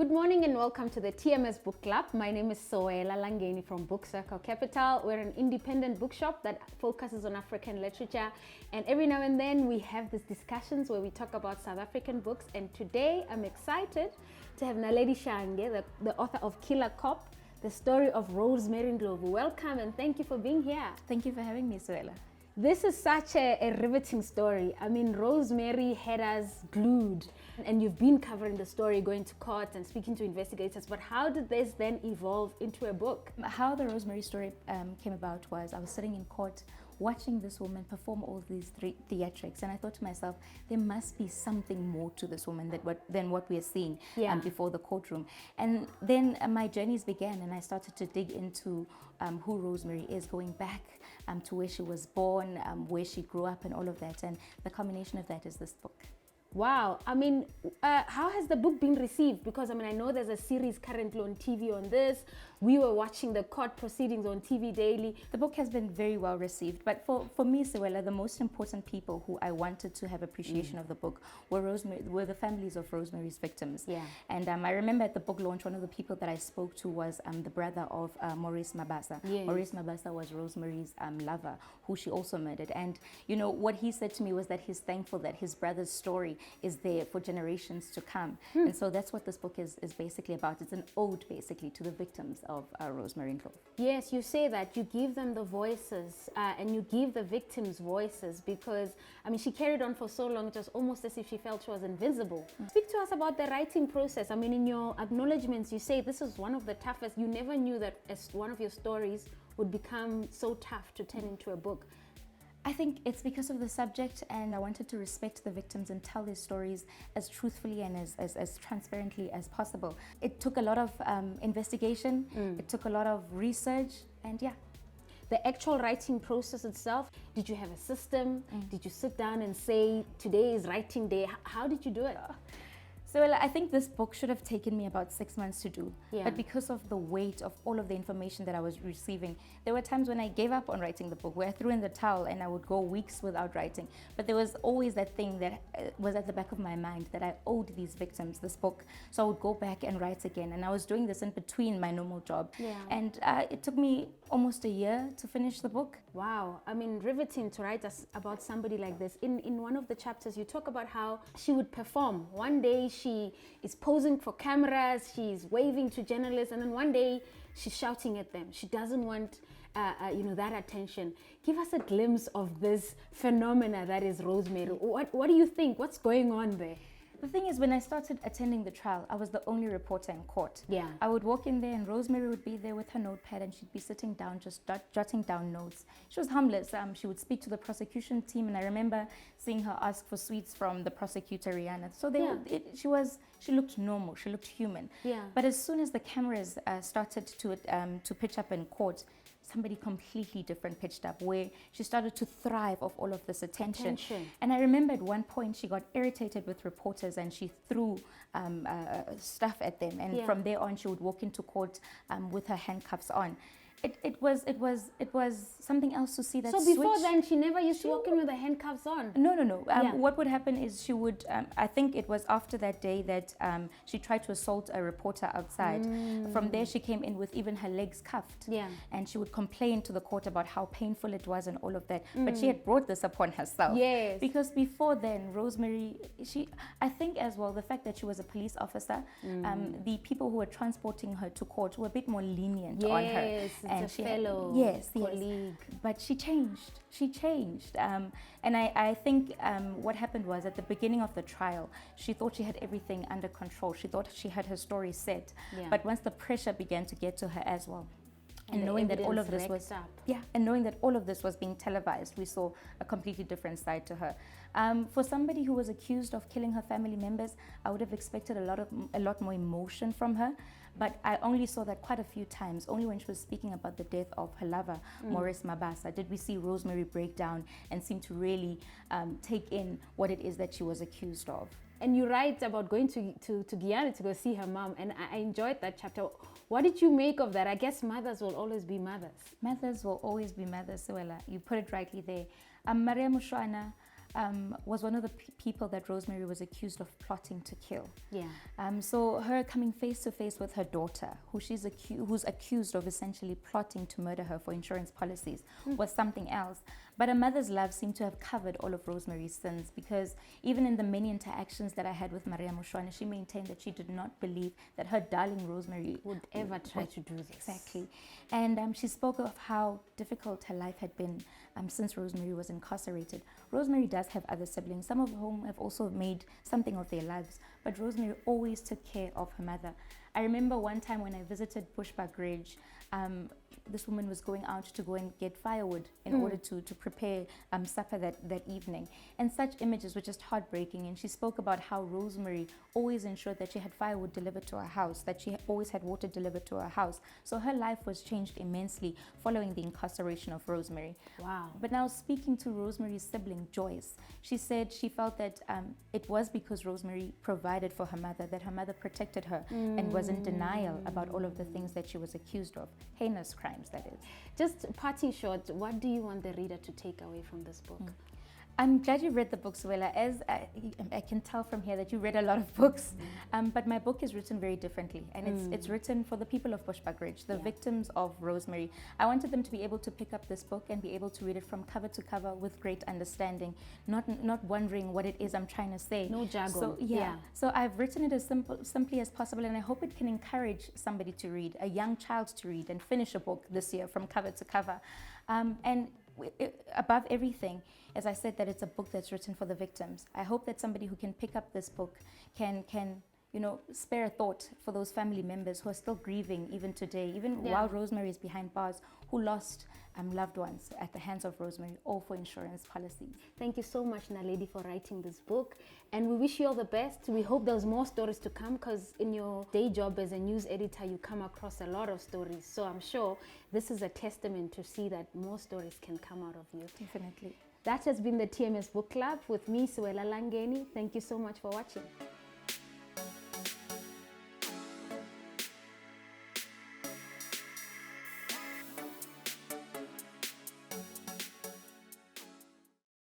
Good morning and welcome to the TMS Book Club. My name is Sewela Langeni from Book Circle Capital. We're an independent bookshop that focuses on African literature, and every now and then we have these discussions where we talk about South African books, and today I'm excited to have Naledi Shange, the author of Killer Cop, the story of Rosemary Ndlovu. Welcome and thank you for being here. Thank you for having me, Sewela. This is such a riveting story. I mean, Rosemary had us glued, and you've been covering the story, going to court and speaking to investigators, but how did this then evolve into a book? How the Rosemary story came about was I was sitting in court watching this woman perform all these theatrics, and I thought to myself, there must be something more to this woman than what we are seeing before the courtroom. And then my journeys began, and I started to dig into who Rosemary is, going back to where she was born, where she grew up, and all of that. And the combination of that is this book. Wow. I mean, how has the book been received? Because I mean, I know there's a series currently on TV on this. We were watching the court proceedings on TV daily. The book has been very well received, but for me, Sewela, the most important people who I wanted to have appreciation of the book were the families of Rosemary's victims. Yeah. And I remember at the book launch, one of the people that I spoke to was the brother of Maurice Mabasa. Yes. Maurice Mabasa was Rosemary's lover, who she also murdered. And you know what he said to me was that he's thankful that his brother's story is there for generations to come. And so that's what this book is basically about. It's an ode basically to the victims of Rosemary Ndlovu. Yes, you say that you give them the voices and you give the victims voices, because I mean, she carried on for so long, it was almost as if she felt she was invincible. Speak to us about the writing process. I mean, in your acknowledgements, you say this is one of the toughest. You never knew that as one of your stories would become so tough to turn into a book. I think it's because of the subject, and I wanted to respect the victims and tell their stories as truthfully and as transparently as possible. It took a lot of investigation, it took a lot of research, and yeah. The actual writing process itself, did you have a system? Did you sit down and say, today is writing day? How did you do it? So well, I think this book should have taken me about 6 months to do. Yeah. But because of the weight of all of the information that I was receiving, there were times when I gave up on writing the book, where I threw in the towel and I would go weeks without writing. But there was always that thing that was at the back of my mind, that I owed these victims this book. So I would go back and write again. And I was doing this in between my normal job. Yeah. And it took me almost a year to finish the book. Wow. I mean, riveting to write about somebody like this. In one of the chapters, you talk about how she would perform. One day she is posing for cameras, she's waving to journalists, and then one day she's shouting at them. She doesn't want that attention. Give us a glimpse of this phenomena that is Rosemary. What do you think? What's going on there? The thing is, when I started attending the trial, I was the only reporter in court. Yeah. I would walk in there and Rosemary would be there with her notepad, and she'd be sitting down, just jotting down notes. She was harmless. She would speak to the prosecution team, and I remember seeing her ask for sweets from the prosecutor, Rihanna. So she looked normal, she looked human. Yeah. But as soon as the cameras started to pitch up in court, somebody completely different pitched up, where she started to thrive off all of this attention. And I remember at one point she got irritated with reporters and she threw stuff at them. And from there on, she would walk into court with her handcuffs on. It was something else to see that So before switch. then, she never used to walk in with the handcuffs on? No. What would happen is she would, I think it was after that day that she tried to assault a reporter outside. From there, she came in with even her legs cuffed. Yeah. And she would complain to the court about how painful it was and all of that. But she had brought this upon herself. Yes. Because before then, Rosemary, I think as well, the fact that she was a police officer, the people who were transporting her to court were a bit more lenient on her. Yes. And it's a fellow colleague. But she changed. And I think what happened was, at the beginning of the trial, she thought she had everything under control. She thought she had her story set. Yeah. But once the pressure began to get to her as well, and knowing that all of this was up. and knowing that all of this was being televised, we saw a completely different side to her. For somebody who was accused of killing her family members, I would have expected a lot more emotion from her. But I only saw that quite a few times. Only when she was speaking about the death of her lover, Maurice Mabasa, did we see Rosemary break down and seem to really take in what it is that she was accused of. And you write about going to Guyana to go see her mom, and I enjoyed that chapter. What did you make of that? I guess mothers will always be mothers. Mothers will always be mothers, Sewela. You put it rightly there. Maria Mushwana, was one of the people that Rosemary was accused of plotting to kill. Yeah. So her coming face to face with her daughter, who's accused of essentially plotting to murder her for insurance policies, was something else. But a mother's love seemed to have covered all of Rosemary's sins, because even in the many interactions that I had with Maria Mushwana, she maintained that she did not believe that her darling Rosemary would ever try to do this. Exactly. And she spoke of how difficult her life had been since Rosemary was incarcerated. Rosemary does have other siblings, some of whom have also made something of their lives, but Rosemary always took care of her mother. I remember one time when I visited Bushbuck Ridge, this woman was going out to go and get firewood in order to prepare supper that evening. And such images were just heartbreaking. And she spoke about how Rosemary always ensured that she had firewood delivered to her house, that she always had water delivered to her house. So her life was changed immensely following the incarceration of Rosemary. Wow. But now, speaking to Rosemary's sibling, Joyce, she said she felt that it was because Rosemary provided for her mother, that her mother protected her and was in denial about all of the things that she was accused of. Heinous crimes, that is. Just parting short, what do you want the reader to take away from this book? I'm glad you read the book, Sewela. As I can tell from here that you read a lot of books, but my book is written very differently, and it's written for the people of Bushbuck Ridge, the victims of Rosemary. I wanted them to be able to pick up this book and be able to read it from cover to cover with great understanding, not wondering what it is I'm trying to say. No jargon. So, so I've written it as simply as possible, and I hope it can encourage somebody to read, a young child to read and finish a book this year from cover to cover. And above everything, as I said, that it's a book that's written for the victims. I hope that somebody who can pick up this book can spare a thought for those family members who are still grieving even today, even while Rosemary is behind bars, who lost loved ones at the hands of Rosemary, or for insurance policies. Thank you so much, Naledi, for writing this book, and we wish you all the best. We hope there's more stories to come, because in your day job as a news editor, you come across a lot of stories. So I'm sure this is a testament to see that more stories can come out of you. Definitely. That has been the TMS Book Club with me, Sewela Langeni. Thank you so much for watching.